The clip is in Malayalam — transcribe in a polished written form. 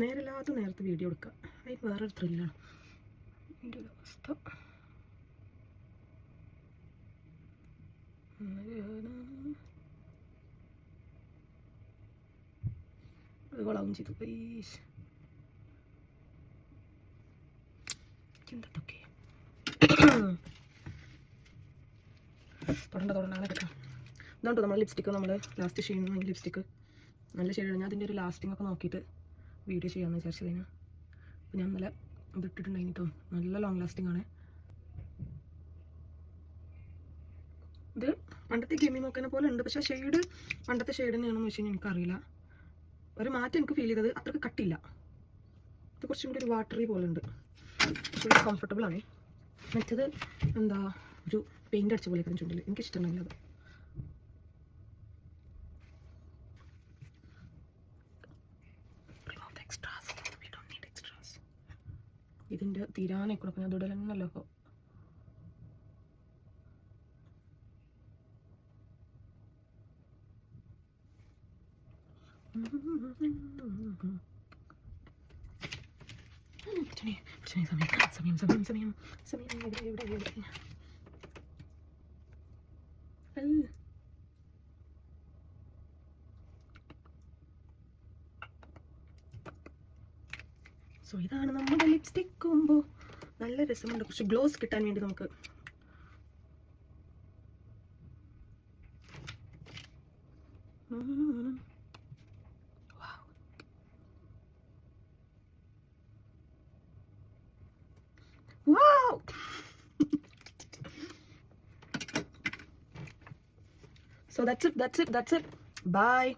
നേരല്ലാത്ത നേരത്തെ വീഡിയോ എടുക്കുക, അതിന് വേറൊരു ത്രില്ലാണ് എൻ്റെ ഒരു അവസ്ഥ. കൊളാവും ചെയ്തു എന്തൊക്കെ തൊടണ്ടാണ് കേട്ടോ. ഇതുകൊണ്ട് നമ്മൾ ലിപ്സ്റ്റിക്ക് നമ്മൾ ലാസ്റ്റ് ചെയ്യുന്ന ലിപ്സ്റ്റിക്ക് നല്ല ഷെയ്ഡ്. ഞാൻ അതിൻ്റെ ഒരു ലാസ്റ്റിംഗ് ഒക്കെ നോക്കിയിട്ട് വീഡിയോ ചെയ്യാമെന്ന് വിചാരിച്ചതിന്. അപ്പോൾ ഞാൻ നല്ല ഇതിട്ടിട്ടുണ്ടായിട്ടോ, നല്ല ലോങ് ലാസ്റ്റിംഗ് ആണ് ഇത്. പണ്ടത്തെ ഗെയിമിൽ നോക്കുന്ന പോലെ ഉണ്ട്, പക്ഷേ ഷെയ്ഡ് പണ്ടത്തെ ഷെയ്ഡ് തന്നെയാണെന്ന് വെച്ച് കഴിഞ്ഞാൽ എനിക്കറിയില്ല. ഒരു മാറ്റം എനിക്ക് ഫീൽ ചെയ്തത് അത്രയ്ക്ക് കട്ടില്ല, ഇത് കുറച്ചും കൂടി ഒരു വാട്ടറി പോലെ ഉണ്ട്, കുറച്ചുകൂടി കംഫർട്ടബിൾ ആണ്. മറ്റത് എന്താ ഒരു പെയിൻ്റ് അടിച്ച പോലെ ചുണ്ടിൽ, എനിക്കിഷ്ടമല്ല അത്. ഇതിൻ്റെ തീരാനായിക്കൂടെ, അപ്പോൾ ഞാൻ തുടരുന്നല്ലോ. അപ്പോൾ സോ ഇതാണ് നമ്മുടെ ലിപ്സ്റ്റിക് കോംബോ. നല്ല രസമുണ്ട്, കുറച്ച് ഗ്ലോസ് കിട്ടാൻ വേണ്ടി നമുക്ക്. Wow! So that's it. Bye.